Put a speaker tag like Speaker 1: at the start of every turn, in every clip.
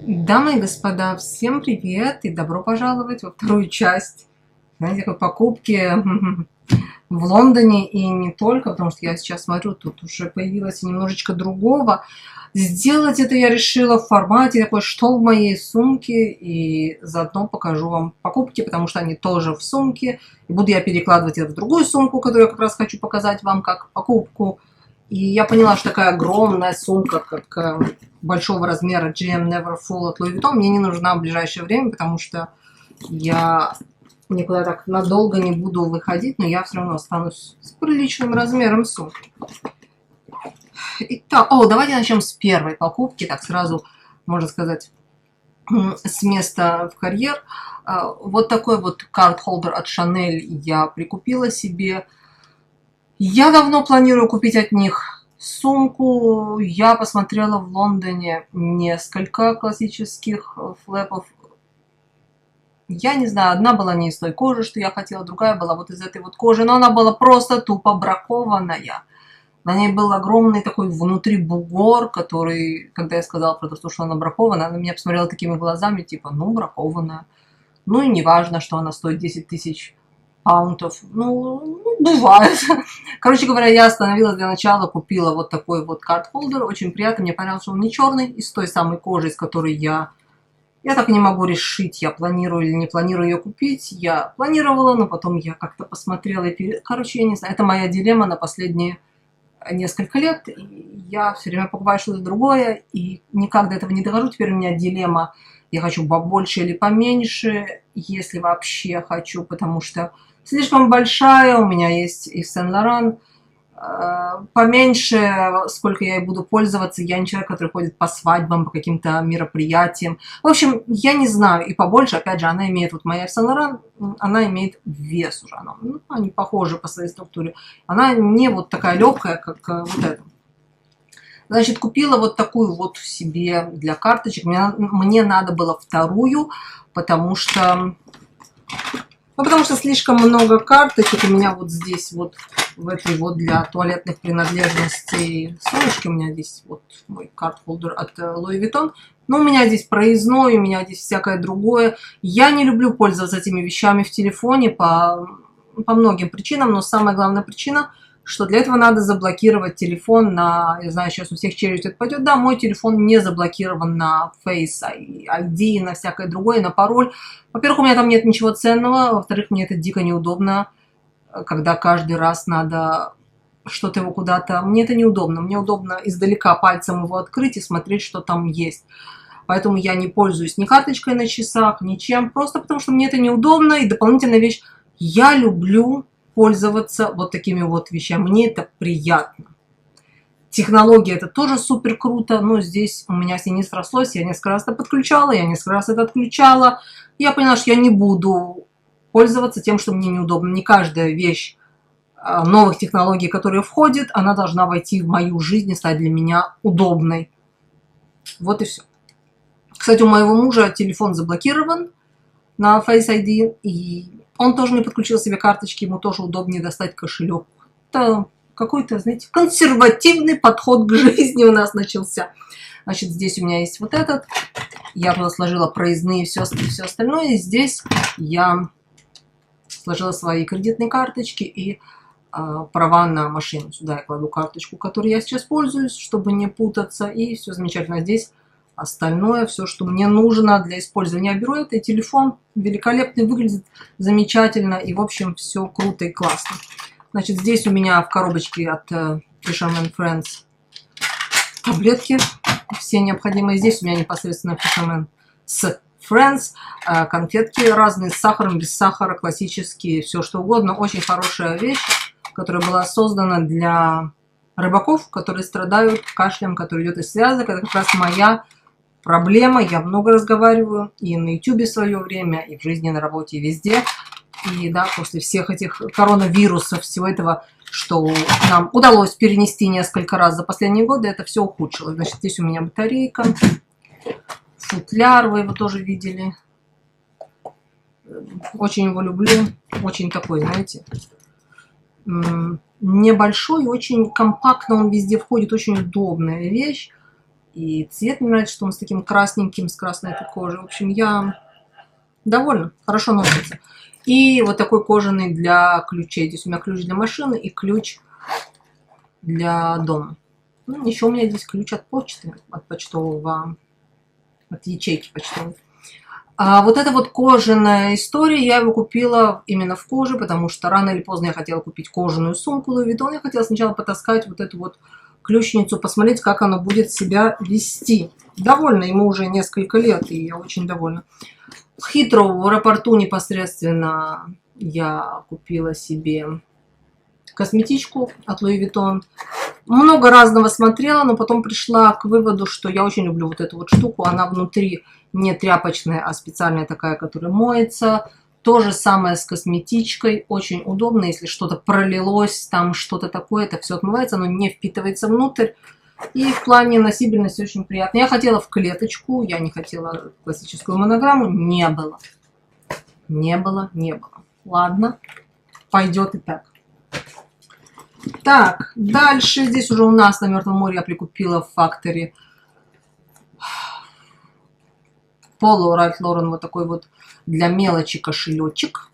Speaker 1: Дамы и господа, всем привет и добро пожаловать во вторую часть, знаете, такой покупки в Лондоне и не только, потому что я сейчас смотрю, тут уже появилось немножечко другого. Сделать это я решила в формате такой, что в моей сумке, и заодно покажу вам покупки, потому что они тоже в сумке. И буду я перекладывать это в другую сумку, которую я как раз хочу показать вам как покупку. И я поняла, что такая огромная сумка, как большого размера GM Never Full от Louis Vuitton, мне не нужна в ближайшее время, потому что я никуда так надолго не буду выходить, но я все равно останусь с приличным размером сумки. Итак, давайте начнем с первой покупки, так сразу, можно сказать, с места в карьер. Вот такой вот карт-холдер от Chanel я прикупила себе. Я давно планирую купить от них сумку. Я посмотрела в Лондоне несколько классических флэпов. Я не знаю, одна была не из той кожи, что я хотела, другая была вот из этой вот кожи, но она была просто тупо бракованная. На ней был огромный такой внутри бугор, который, когда я сказала про то, что она бракованная, она меня посмотрела такими глазами, типа, ну, бракованная. Ну и не важно, что она стоит 10 тысяч паунтов. Ну, бывает. Короче говоря, я остановилась для начала, купила вот такой вот карт-холдер. Очень приятно, мне понравилось, что он не черный, из той самой кожи, из которой я так и не могу решить, я планирую или не планирую ее купить. Я планировала, но потом я как-то посмотрела и... Короче, я не знаю, это моя дилемма на последние несколько лет. И я все время покупаю что-то другое, и никак до этого не дохожу. Теперь у меня дилемма, я хочу побольше или поменьше, если вообще хочу, потому что слишком большая, у меня есть и Сен-Лоран, поменьше, сколько я и буду пользоваться. Я не человек, который ходит по свадьбам, по каким-то мероприятиям. В общем, я не знаю. И побольше, опять же, она имеет, вот моя Сен-Лоран, она имеет вес уже. Они похожи по своей структуре. Она не вот такая легкая, как вот эта. Значит, купила вот такую вот себе для карточек. Мне надо было вторую, потому что слишком много карточек. У меня вот здесь вот в этой вот для туалетных принадлежностей сумочки. У меня здесь вот мой карт-холдер от Louis Vuitton. Но у меня здесь проездной, у меня здесь всякое другое. Я не люблю пользоваться этими вещами в телефоне по многим причинам. Но самая главная причина, что для этого надо заблокировать телефон на, я знаю, сейчас у всех челюсть отпадет, да, мой телефон не заблокирован на Face ID, на всякое другое, на пароль. Во-первых, у меня там нет ничего ценного, во-вторых, мне это дико неудобно, когда каждый раз надо что-то его куда-то... Мне это неудобно, мне удобно издалека пальцем его открыть и смотреть, что там есть. Поэтому я не пользуюсь ни карточкой на часах, ничем, просто потому что мне это неудобно. И дополнительная вещь, я люблю пользоваться вот такими вот вещами. Мне это приятно. Технология это тоже супер круто, но здесь у меня с ней не срослось. Я несколько раз это подключала, я несколько раз это отключала. Я поняла, что я не буду пользоваться тем, что мне неудобно. Не каждая вещь новых технологий, которые входят, она должна войти в мою жизнь и стать для меня удобной. Вот и все. Кстати, у моего мужа телефон заблокирован на Face ID, и он тоже не подключил себе карточки, ему тоже удобнее достать кошелек. Это какой-то, знаете, консервативный подход к жизни у нас начался. Значит, здесь у меня есть вот этот. Я туда сложила проездные и все остальное. И здесь я сложила свои кредитные карточки и права на машину. Сюда я кладу карточку, которой я сейчас пользуюсь, чтобы не путаться. И все замечательно. Здесь остальное, все, что мне нужно для использования. Я беру это, и телефон великолепный, выглядит замечательно. И, в общем, все круто и классно. Значит, здесь у меня в коробочке от Fisherman Friends таблетки. Все необходимые. Здесь у меня непосредственно Fisherman с Friends. Конфетки разные, с сахаром, без сахара, классические, все что угодно. Очень хорошая вещь, которая была создана для рыбаков, которые страдают кашлем, который идет из связок. Это как раз моя проблема. Я много разговариваю и на YouTube в свое время, и в жизни, на работе, и везде. И да, после всех этих коронавирусов, всего этого, что нам удалось перенести несколько раз за последние годы, это все ухудшилось. Значит, здесь у меня батарейка, футляр, вы его тоже видели. Очень его люблю. Очень такой, знаете, небольшой, очень компактно он везде входит, очень удобная вещь. И цвет мне нравится, что он с таким красненьким, с красной этой кожей. В общем, я довольна, хорошо носится. И вот такой кожаный для ключей. Здесь у меня ключ для машины и ключ для дома. Ну, еще у меня здесь ключ от почты, от почтового, от ячейки почтовой. А вот эта вот кожаная история, я его купила именно в коже, потому что рано или поздно я хотела купить кожаную сумку Louis Vuitton. Я хотела сначала потаскать вот эту вот ключницу, посмотреть, как она будет себя вести. Довольна, ему уже несколько лет, и я очень довольна. В Хитроу, в аэропорту непосредственно я купила себе косметичку от Louis Vuitton. Много разного смотрела, но потом пришла к выводу, что я очень люблю вот эту вот штуку. Она внутри не тряпочная, а специальная такая, которая моется. То же самое с косметичкой. Очень удобно, если что-то пролилось, там что-то такое, это все отмывается, оно не впитывается внутрь. И в плане носибельности очень приятно. Я хотела в клеточку, я не хотела классическую монограмму. Не было. Не было. Ладно, пойдет и так. Так, дальше здесь уже у нас на Мертвом море я прикупила в Factory Polo Ralph Lauren, вот такой вот для мелочи кошелечек.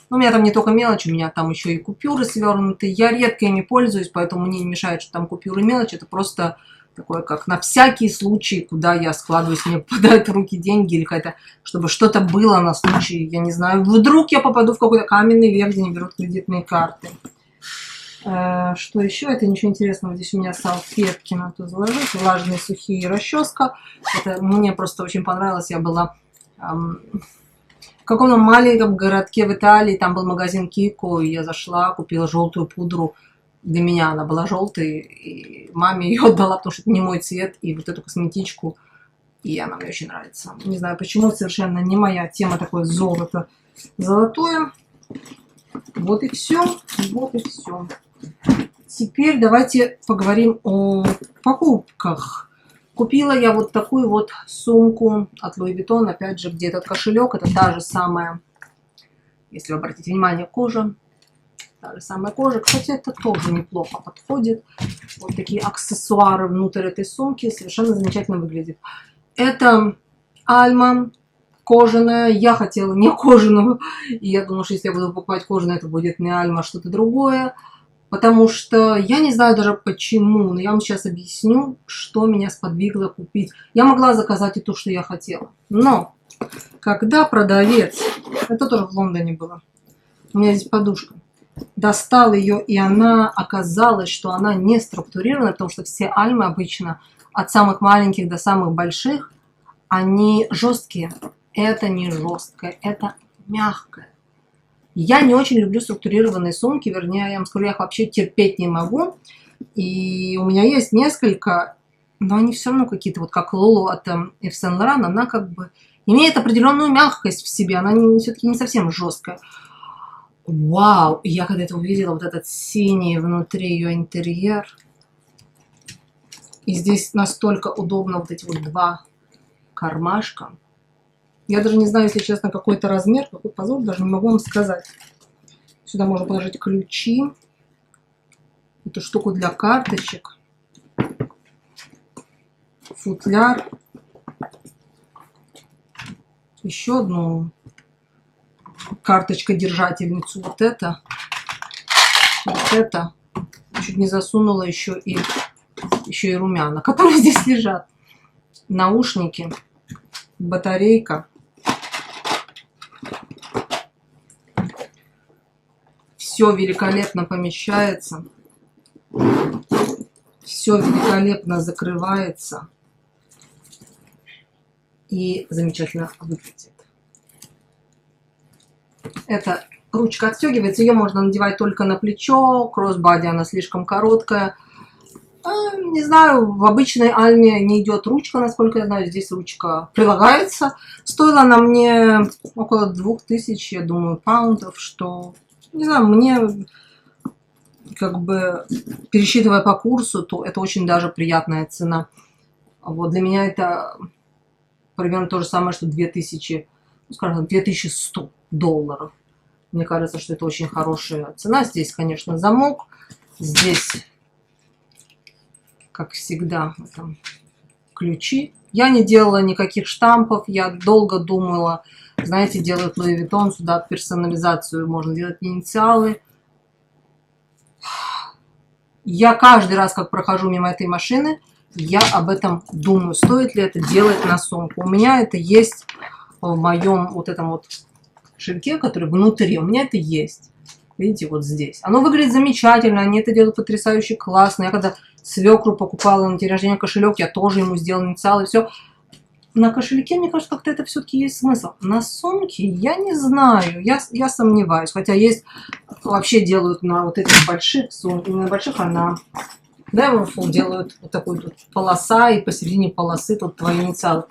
Speaker 1: У меня там не только мелочь, у меня там еще и купюры свернутые. Я редко ими пользуюсь, поэтому мне не мешает, что там купюры мелочь. Это просто такое, как на всякий случай, куда я складываюсь, мне попадают в руки деньги или какая-то, чтобы что-то было на случай, я не знаю, вдруг я попаду в какой-то каменный век, где не берут кредитные карты. Что еще? Это ничего интересного. Здесь у меня салфетки надо заложить, влажные, сухие, расческа. Это мне просто очень понравилось. Я была в каком-то маленьком городке в Италии, там был магазин Кико, и я зашла, купила желтую пудру. Для меня она была желтой, и маме ее отдала, потому что это не мой цвет, и вот эту косметичку, и она мне очень нравится. Не знаю почему, совершенно не моя тема, такое золото золотое. Вот и все, вот и все. Теперь давайте поговорим о покупках. Купила я вот такую вот сумку от Louis Vuitton, опять же, где этот кошелек, это та же самая, если вы обратите внимание, кожа. Та же самая кожа. Кстати, это тоже неплохо подходит. Вот такие аксессуары внутрь этой сумки. Совершенно замечательно выглядит. Это Альма кожаная. Я хотела не кожаную. И я думала, что если я буду покупать кожаную, это будет не Альма, а что-то другое. Потому что я не знаю даже почему. Но я вам сейчас объясню, что меня сподвигло купить. Я могла заказать и то, что я хотела. Но когда продавец, это тоже в Лондоне было, у меня здесь подушка, достал ее, и она оказалась, что она не структурирована, потому что все альмы обычно от самых маленьких до самых больших, они жесткие. Это не жесткое, это мягкое. Я не очень люблю структурированные сумки, вернее, я вам скажу, я их вообще терпеть не могу. И у меня есть несколько, но они все равно какие-то, вот как Лолу от Yves Saint Laurent, она как бы имеет определенную мягкость в себе, она все-таки не совсем жесткая. Вау! И я когда это увидела, вот этот синий внутри ее интерьер. И здесь настолько удобно вот эти вот два кармашка. Я даже не знаю, если честно, какой-то размер, какой позор, даже не могу вам сказать. Сюда можно положить ключи. Эту штуку для карточек. Футляр. Еще одну карточка-держательницу. Вот это. Чуть не засунула еще и румяна, которые здесь лежат. Наушники. Батарейка. Все великолепно помещается. Все великолепно закрывается. И замечательно выглядит. Эта ручка отстегивается. Ее можно надевать только на плечо. Кроссбади она слишком короткая. Не знаю, в обычной Альме не идет ручка, насколько я знаю. Здесь ручка прилагается. Стоила она мне около 2000, я думаю, паундов, что, не знаю, мне, как бы, пересчитывая по курсу, то это очень даже приятная цена. Вот для меня это примерно то же самое, что 2000, скажем, 2100 долларов. Мне кажется, что это очень хорошая цена. Здесь, конечно, замок. Здесь как всегда, в этом ключи. Я не делала никаких штампов, я долго думала. Знаете, делают Louis Vuitton, сюда персонализацию можно делать инициалы. Я каждый раз, как прохожу мимо этой машины, я об этом думаю, стоит ли это делать на сумку. У меня это есть в моем вот этом вот кошельке, который внутри. У меня это есть. Видите, вот здесь. Оно выглядит замечательно, они это делают потрясающе классно. Я когда свекру покупала на день рождения кошелек, я тоже ему сделала инициалы, все. На кошельке, мне кажется, как-то это все-таки есть смысл. На сумке я не знаю, я сомневаюсь. Хотя есть, вообще делают на вот этих больших сумках, не на больших, а на Neverfull делают вот такой тут полоса, и посередине полосы тут твои инициалы.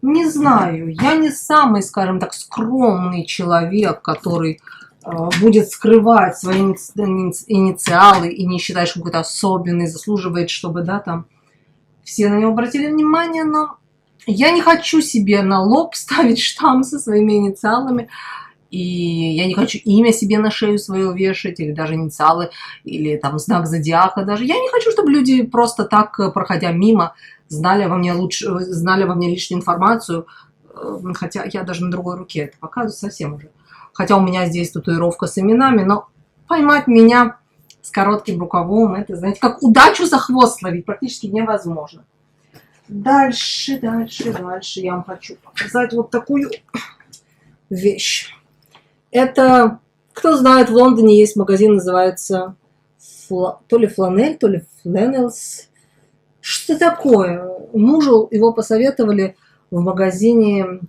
Speaker 1: Не знаю, я не самый, скажем так, скромный человек, который будет скрывать свои инициалы и не считает, что какой-то особенный, заслуживает, чтобы, да, там все на него обратили внимание, но я не хочу себе на лоб ставить штамп со своими инициалами, и я не хочу имя себе на шею свою вешать, или даже инициалы, или там знак зодиака даже. Я не хочу, чтобы люди просто так, проходя мимо, знали во мне лишнюю информацию, хотя я даже на другой руке это показываю совсем уже. Хотя у меня здесь татуировка с именами, но поймать меня с коротким рукавом, это, знаете, как удачу за хвост ловить, практически невозможно. Дальше я вам хочу показать вот такую вещь. Это, кто знает, в Лондоне есть магазин, называется то ли Фланель, то ли Фленелс. Что такое? Мужу его посоветовали в магазине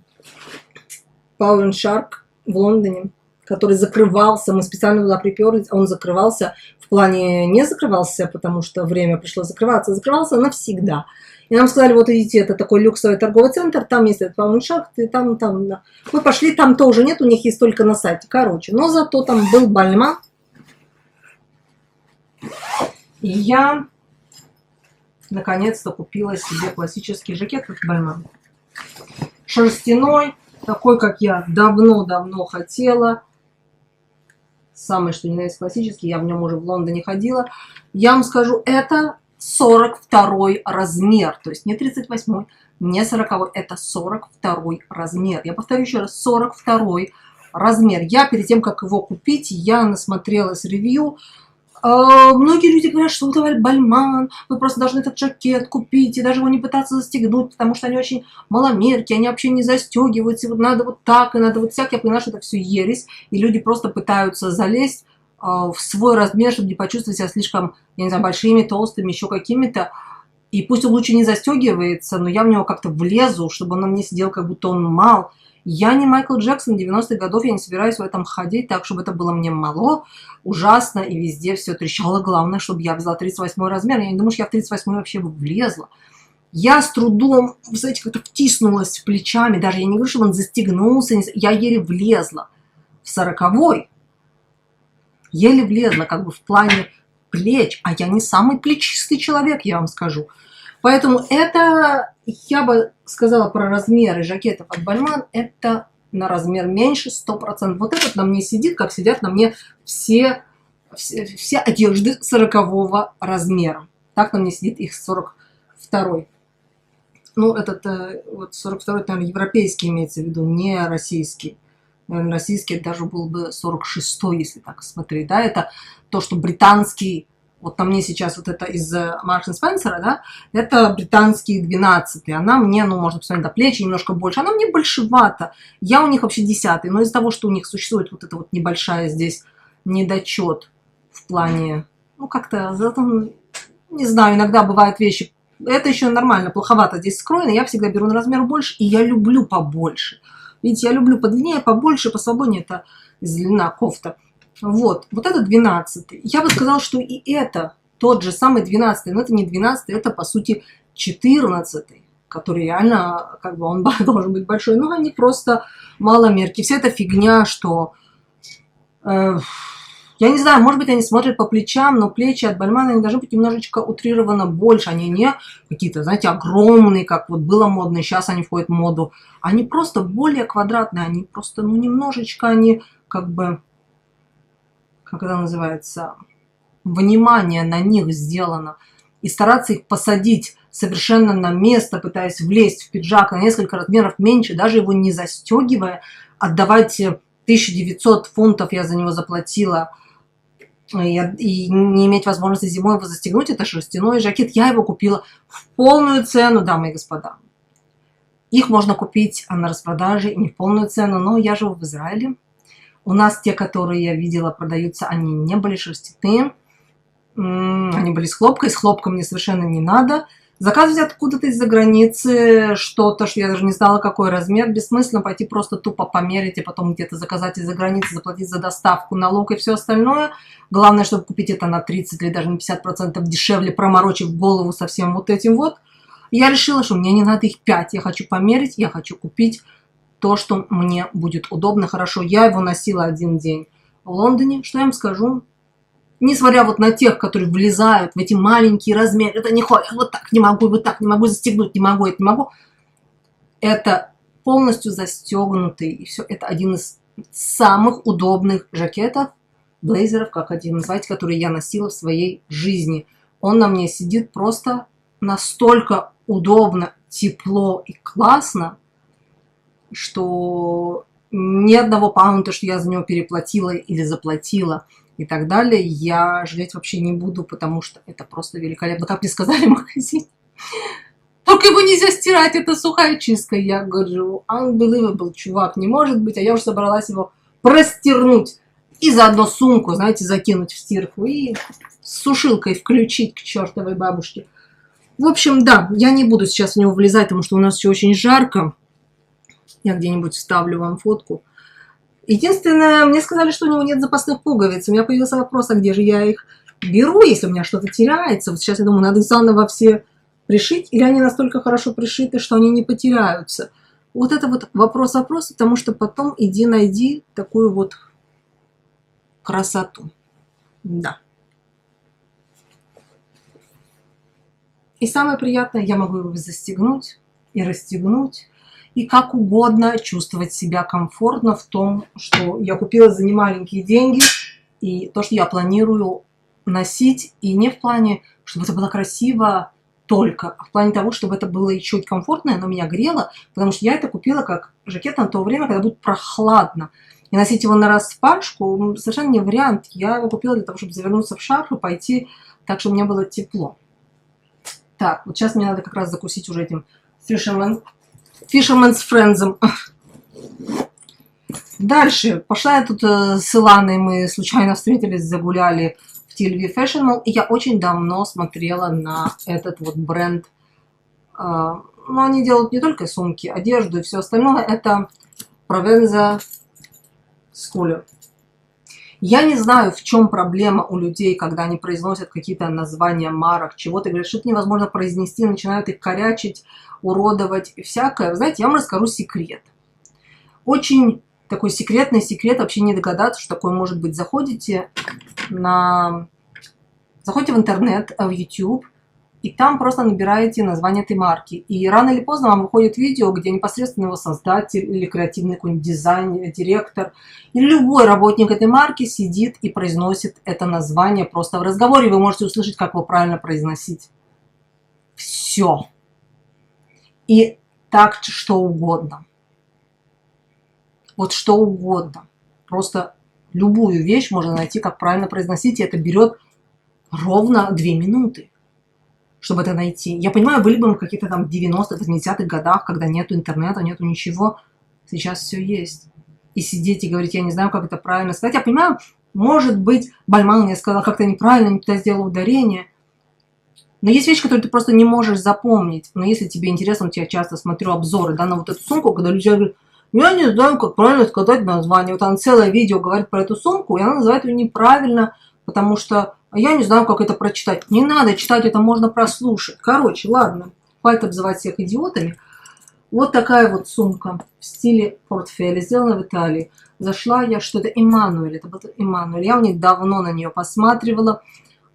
Speaker 1: Power Shark в Лондоне, который закрывался, мы специально туда приперлись, он закрывался, в плане не закрывался, потому что время пришло закрываться, закрывался навсегда. И нам сказали, вот идите, это такой люксовый торговый центр, там есть этот Power Shark, и там, да. Мы пошли, там тоже нет, у них есть только на сайте, короче, но зато там был Бальман. И я наконец-то купила себе классический жакет от Бальман. Шерстяной, такой, как я давно-давно хотела. Самый, что ни на есть классический, я в нем уже в Лондоне ходила. Я вам скажу, это 42 размер, то есть не 38, не 40, это 42 размер. Я повторю еще раз, 42 размер. Я перед тем, как его купить, я насмотрелась ревью. Многие люди говорят, что вот Бальман, вы просто должны этот жакет купить и даже его не пытаться застегнуть, потому что они очень маломерки, они вообще не застегиваются, вот надо вот так и надо вот всяк. Я понимаю, что это все ересь, и люди просто пытаются залезть в свой размер, чтобы не почувствовать себя слишком, я не знаю, большими, толстыми, еще какими-то. И пусть он лучше не застегивается, но я в него как-то влезу, чтобы он на мне сидел, как будто он мал. Я не Майкл Джексон 90-х годов, я не собираюсь в этом ходить так, чтобы это было мне мало, ужасно, и везде все трещало. Главное, чтобы я взяла 38 размер. Я не думаю, что я в 38 вообще бы влезла. Я с трудом, вы знаете, как-то втиснулась плечами, даже я не говорю, чтобы он застегнулся, я еле влезла в 40-й. Еле влезла, как бы в плане плеч, а я не самый плечистый человек, я вам скажу. Поэтому это, я бы сказала про размеры жакетов от Бальман, это на размер меньше 100%. Вот этот на мне сидит, как сидят на мне все одежды 40 размера. Так на мне сидит их 42. Ну, этот вот 42, наверное, европейский имеется в виду, не российский. Наверное, российский даже был бы 46-й, если так смотреть. Да? Это то, что британский. Вот на мне сейчас вот это из Marks & Spencer, да, это британский 12-й. Она мне, ну, можно посмотреть, до плечи немножко больше. Она мне большевата. Я у них вообще 10-й. Но из-за того, что у них существует вот эта вот небольшая здесь недочет в плане, ну, как-то, не знаю, иногда бывают вещи. Это еще нормально, плоховато здесь скроено. Я всегда беру на размер больше, и я люблю побольше. Видите, я люблю подлиннее, побольше, посвободнее. Это длина кофта. Вот это 12-й. Я бы сказала, что и это тот же самый 12-й, но это не 12-й, это по сути 14-й, который реально, как бы он должен быть большой, но они просто маломерки. Вся эта фигня, что, я не знаю, может быть, они смотрят по плечам, но плечи от Бальмана, они должны быть немножечко утрированно больше, они не какие-то, знаете, огромные, как вот было модно, сейчас они входят в моду, они просто более квадратные, они просто, ну, немножечко, они как бы... как это называется, внимание на них сделано. и стараться их посадить совершенно на место, пытаясь влезть в пиджак на несколько размеров меньше, даже его не застегивая, отдавать 1900 фунтов я за него заплатила, и не иметь возможности зимой его застегнуть, это шерстяной жакет, я его купила в полную цену, дамы и господа. Их можно купить на распродаже не в полную цену, но я живу в Израиле. У нас те, которые я видела, продаются, они не были шерстяные, они были с хлопком мне совершенно не надо. Заказывать откуда-то из-за границы что-то, что я даже не знала, какой размер, бессмысленно пойти просто тупо померить и потом где-то заказать из-за границы, заплатить за доставку, налог и все остальное. Главное, чтобы купить это на 30 или даже на 50% дешевле, проморочив голову со всем вот этим вот. Я решила, что мне не надо их 5, я хочу померить, я хочу купить то, что мне будет удобно, хорошо. Я его носила один день в Лондоне, что я вам скажу? Несмотря вот на тех, которые влезают в эти маленькие размеры, это не ходит, вот так не могу, застегнуть не могу, это не могу. Это полностью застегнутый, и все, это один из самых удобных жакетов, блейзеров, как один называете, который я носила в своей жизни. Он на мне сидит просто настолько удобно, тепло и классно, что ни одного паунта, что я за него переплатила или заплатила и так далее, я жалеть вообще не буду, потому что это просто великолепно. Как мне сказали в магазине, только его нельзя стирать, это сухая чистка. Я говорю, unbelievable, чувак, не может быть. А я уже собралась его простернуть и заодно сумку, знаете, закинуть в стирку и с сушилкой включить к чертовой бабушке. В общем, да, я не буду сейчас в него влезать, потому что у нас все очень жарко. Я где-нибудь вставлю вам фотку. Единственное, мне сказали, что у него нет запасных пуговиц. У меня появился вопрос, а где же я их беру, если у меня что-то теряется. Вот сейчас я думаю, надо их заново все пришить, или они настолько хорошо пришиты, что они не потеряются. Вот это вот вопрос, потому что потом иди найди такую вот красоту. Да. И самое приятное, я могу его застегнуть и расстегнуть, и как угодно чувствовать себя комфортно в том, что я купила за немаленькие деньги, и то, что я планирую носить, и не в плане, чтобы это было красиво только, а в плане того, чтобы это было и чуть комфортно, оно меня грело, потому что я это купила как жакет на то время, когда будет прохладно. И носить его на распашку совершенно не вариант. Я его купила для того, чтобы завернуться в шарф и пойти так, чтобы мне было тепло. Так, вот сейчас мне надо как раз закусить уже этим Fisherman's Friends. Дальше. Пошла я тут с Иланой, мы случайно встретились, загуляли в TLV Fashion Mall, и я очень давно смотрела на этот вот бренд. Но они делают не только сумки, одежду и все остальное. Это Provenza Schooler. Я не знаю, в чем проблема у людей, когда они произносят какие-то названия марок, чего-то, говорят, что это невозможно произнести, начинают их корячить, уродовать и всякое. Вы знаете, я вам расскажу секрет. Очень такой секретный секрет, вообще не догадаться, что такое может быть. Заходите в интернет, в YouTube, и там просто набираете название этой марки. И рано или поздно вам выходит видео, где непосредственно его создатель или креативный какой-нибудь дизайнер, директор, или любой работник этой марки сидит и произносит это название просто в разговоре. Вы можете услышать, как его правильно произносить. Все. И так что угодно. Вот что угодно. Просто любую вещь можно найти, как правильно произносить, и это берет ровно 2 минуты, чтобы это найти. Я понимаю, были бы мы в каких-то там 90-х, 80-х годах, когда нету интернета, нету ничего. Сейчас все есть. И сидеть и говорить, я не знаю, как это правильно сказать. Я понимаю, может быть, Бальман мне сказал как-то неправильно, не туда сделал ударение. Но есть вещи, которые ты просто не можешь запомнить. Но если тебе интересно, вот я часто смотрю обзоры, да, на вот эту сумку, когда люди говорят, я не знаю, как правильно сказать название. Вот она целое видео говорит про эту сумку, и она называет ее неправильно, потому что я не знаю, как это прочитать. Не надо читать, это можно прослушать. Короче, ладно, хватит обзывать всех идиотами. Вот такая вот сумка в стиле портфеля, сделана в Италии. Зашла я, что это Эммануэль, это был Эммануэль. Я у них давно на нее посматривала.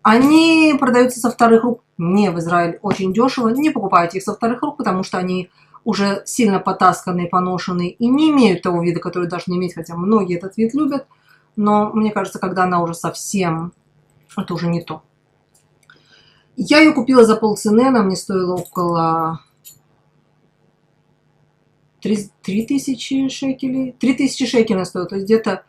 Speaker 1: Они продаются со вторых рук не в Израиле очень дешево. Не покупайте их со вторых рук, потому что они уже сильно потасканные, поношенные и не имеют того вида, который должны иметь, хотя многие этот вид любят. Но мне кажется, когда она уже совсем, это уже не то. Я ее купила за полцены, она мне стоила около 3000 шекелей. 3000 шекелей стоит, то есть где-то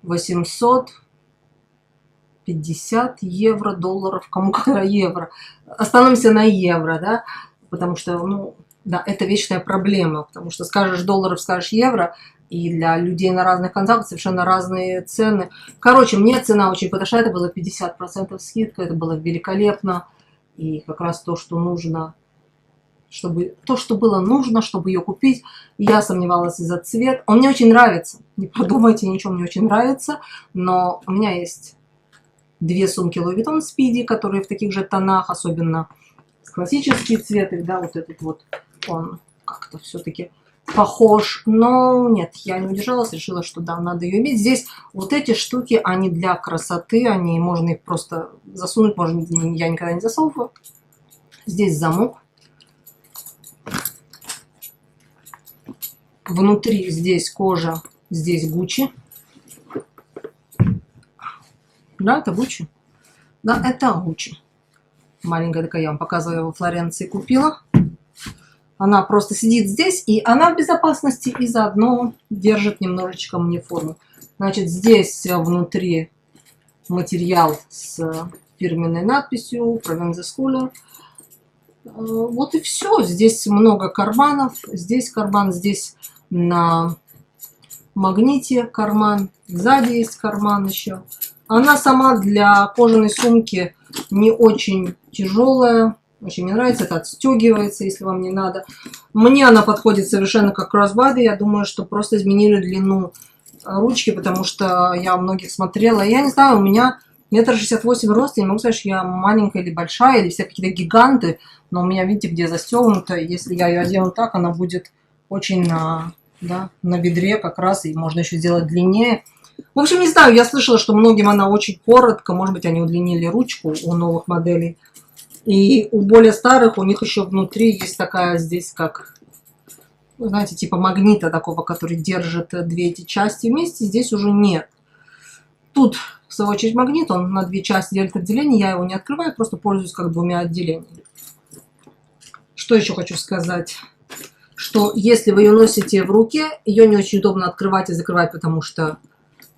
Speaker 1: 850 евро, долларов, кому какая евро. Остановимся на евро, да, потому что, ну, да, это вечная проблема, потому что скажешь долларов, скажешь евро, и для людей на разных концах совершенно разные цены. Короче, мне цена очень подошла, это было 50% скидка, это было великолепно, и как раз то, что нужно, чтобы то, что было нужно, чтобы ее купить. Я сомневалась из-за цвета. Он мне очень нравится, не подумайте, ничего, мне очень нравится, но у меня есть две сумки Louis Vuitton Speedy, которые в таких же тонах, особенно классические цветы, да, вот этот вот, он как-то все-таки похож, но нет, я не удержалась, решила, что да, надо ее иметь. Здесь вот эти штуки, они для красоты, они, можно их просто засунуть, можно, я никогда не засовываю. Здесь замок. Внутри здесь кожа, здесь Gucci. Да, это Gucci. Да, это Gucci. Маленькая такая, я вам показываю, во Флоренции купила. Она просто сидит здесь, и она в безопасности, и заодно держит немножечко мне форму. Значит, здесь внутри материал с фирменной надписью Provence Schooler. Вот и все. Здесь много карманов. Здесь карман, здесь на магните карман. Сзади есть карман еще. Она сама для кожаной сумки не очень тяжелая. Очень мне нравится. Это отстегивается, если вам не надо. Мне она подходит совершенно как кроссбади. Я думаю, что просто изменили длину ручки, потому что я у многих смотрела. Я не знаю, у меня 1,68 м роста. Я не могу сказать, что я маленькая или большая, или все какие-то гиганты. Но у меня, видите, где застегнута. Если я ее одену так, она будет очень на бедре как раз. И можно еще сделать длиннее. В общем, не знаю, я слышала, что многим она очень коротко. Может быть, они удлинили ручку у новых моделей. И у более старых у них еще внутри есть такая здесь, как, знаете, типа магнита такого, который держит две эти части вместе. Здесь уже нет. Тут, в свою очередь, магнит, он на две части делит отделение. Я его не открываю, просто пользуюсь как двумя отделениями. Что еще хочу сказать? Что если вы ее носите в руке, ее не очень удобно открывать и закрывать, потому что,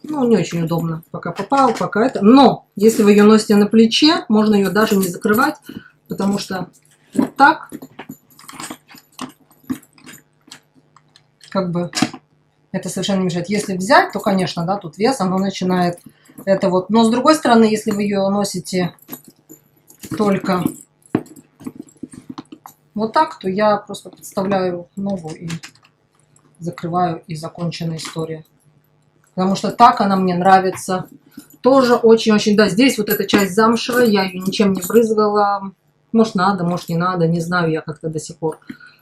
Speaker 1: ну, не очень удобно. Пока попал, пока это. Но если вы ее носите на плече, можно ее даже не закрывать, потому что вот так, как бы, это совершенно не мешает. Если взять, то, конечно, да, тут вес, оно начинает это вот. Но с другой стороны, если вы ее носите только вот так, то я просто подставляю ногу и закрываю, и закончена история. Потому что так она мне нравится. Тоже очень-очень, да, здесь вот эта часть замшевая, я ее ничем не брызгала. Может надо, может не надо, не знаю, я как-то до сих пор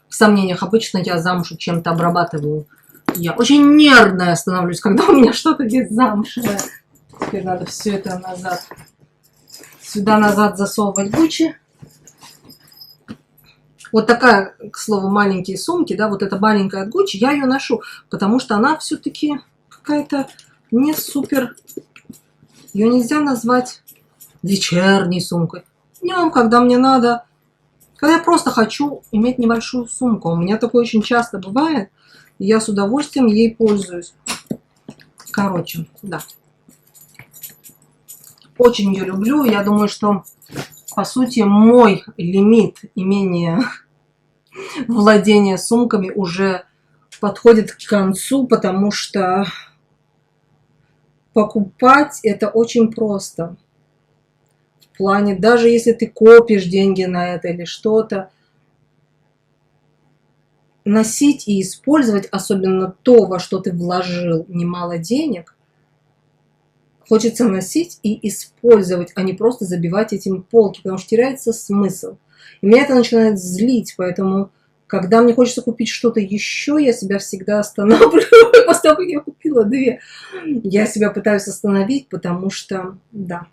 Speaker 1: в сомнениях. Обычно я замшу чем-то обрабатываю. Я очень нервная становлюсь, когда у меня что-то здесь замшевое. Теперь надо все это назад, сюда назад засовывать Gucci. Вот такая, к слову, маленькие сумки, да, вот эта маленькая от Gucci, я ее ношу, потому что она все-таки какая-то не супер, ее нельзя назвать вечерней сумкой. Днем, когда мне надо, когда я просто хочу иметь небольшую сумку. У меня такое очень часто бывает, и я с удовольствием ей пользуюсь. Короче, да. Очень ее люблю. Я думаю, что, по сути, мой лимит имения владения сумками уже подходит к концу, потому что покупать это очень просто. В плане, даже если ты копишь деньги на это или что-то, носить и использовать, особенно то, во что ты вложил немало денег, хочется носить и использовать, а не просто забивать этим полки, потому что теряется смысл. И меня это начинает злить, поэтому, когда мне хочется купить что-то еще, я себя всегда останавливаю. После того, как я купила две, я себя пытаюсь остановить, потому что, да,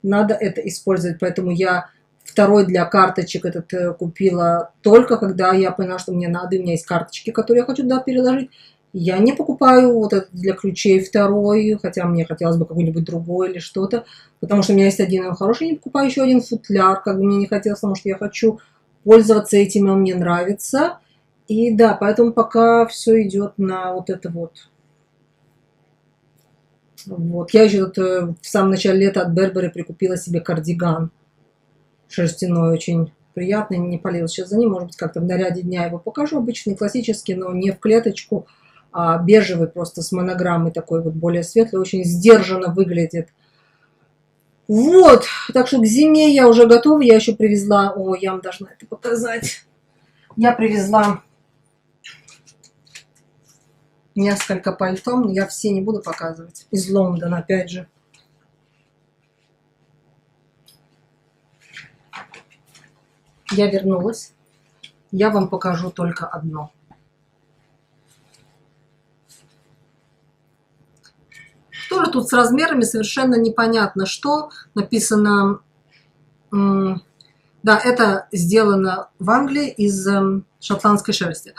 Speaker 1: надо это использовать. Поэтому я второй для карточек этот купила только когда я поняла, что мне надо. У меня есть карточки, которые я хочу туда переложить. Я не покупаю вот этот для ключей второй, хотя мне хотелось бы какой-нибудь другой или что-то, потому что у меня есть один, он хороший, не покупаю еще один футляр, как бы мне не хотелось, потому что я хочу пользоваться этим, он мне нравится. И да, поэтому пока все идет на вот это вот. Вот. Я еще тут в самом начале лета от Бербери прикупила себе кардиган шерстяной, очень приятный, не палилась сейчас за ним, может быть, как-то в наряде дня его покажу, обычный, классический, но не в клеточку, а бежевый, просто с монограммой такой вот, более светлый, очень сдержанно выглядит. Вот, так что к зиме я уже готова, я еще привезла, о, я вам должна это показать, я привезла несколько пальто, я все не буду показывать, из Лондона, опять же. Я вернулась, я вам покажу только одно. Тоже тут с размерами совершенно непонятно, что написано. Да, это сделано в Англии из шотландской шерсти.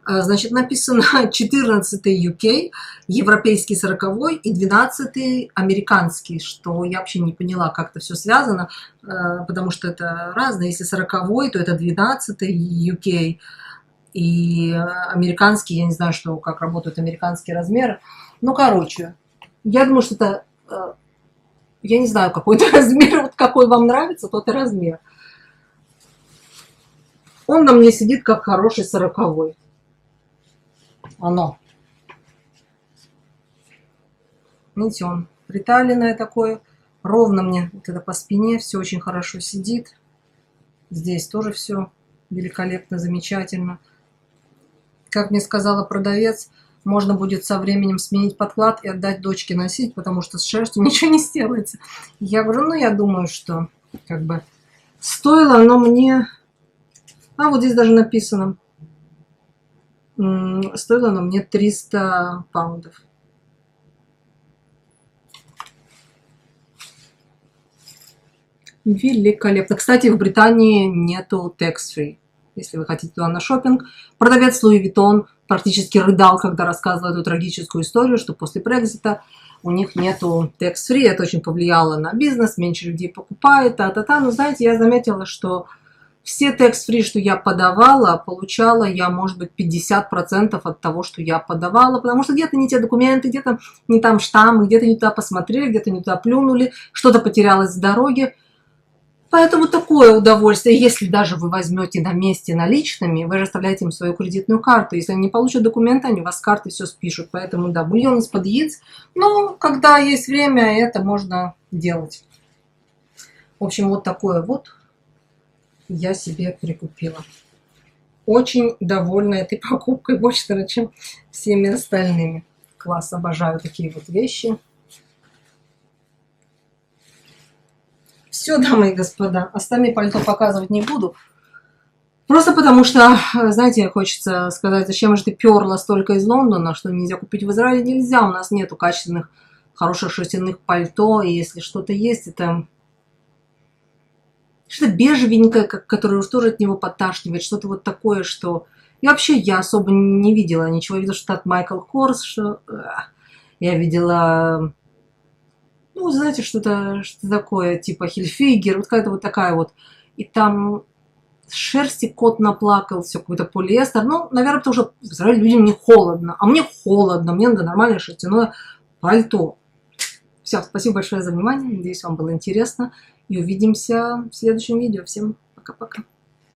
Speaker 1: Значит, написано 14 UK, европейский 40 и 12 американский, что я вообще не поняла, как это все связано, потому что это разное. Если 40, то это 12 UK, и американский, я не знаю, что, как работают американские размеры. Ну, короче, я думаю, что это, я не знаю, какой-то размер, вот какой вам нравится, тот и размер. Он на мне сидит как хороший 40. Оно. Видите, он приталенное такое. Ровно мне вот это по спине. Все очень хорошо сидит. Здесь тоже все великолепно, замечательно. Как мне сказала продавец, можно будет со временем сменить подклад и отдать дочке носить, потому что с шерстью ничего не сделается. Я говорю, ну я думаю, что как бы стоило оно мне... А вот здесь даже написано. Стоило оно мне 300 паундов. Великолепно. Кстати, в Британии нету tax-free. Если вы хотите туда на шопинг. Продавец Луи Виттон практически рыдал, когда рассказывал эту трагическую историю, что после Брексита у них нету tax-free. Это очень повлияло на бизнес, меньше людей покупает, та-та-та. Но знаете, я заметила, что все tax-free, что я подавала, получала я, может быть, 50% от того, что я подавала, потому что где-то не те документы, где-то не там штаммы, где-то не туда посмотрели, где-то не туда плюнули, что-то потерялось в дороге. Поэтому такое удовольствие, если даже вы возьмете на месте наличными, вы же оставляете им свою кредитную карту. Если они не получат документы, они у вас с карты все спишут. Поэтому, да, бульон из-под яиц. Но когда есть время, это можно делать. В общем, вот такое вот я себе прикупила. Очень довольна этой покупкой, больше, наверное, чем всеми остальными. Класс, обожаю такие вот вещи. Все, дамы и господа, остальные пальто показывать не буду. Просто потому что, знаете, хочется сказать, зачем же ты перла столько из Лондона, что нельзя купить в Израиле? Нельзя, у нас нету качественных, хороших шерстяных пальто, и если что-то есть, это что-то бежевенькое, которое уж тоже от него подташнивает, что-то вот такое, что... И вообще я особо не видела ничего. Я видела, что от Michael Kors, что... Я видела... Ну, знаете, что-то такое, типа Хильфигер, вот какая-то вот такая вот. И там шерсти кот наплакал, все какой-то полиэстер. Ну, наверное, потому что в Израиле людям не холодно. А мне холодно, мне надо нормальное шерстяное пальто. Все, спасибо большое за внимание. Надеюсь, вам было интересно. И увидимся в следующем видео. Всем пока-пока.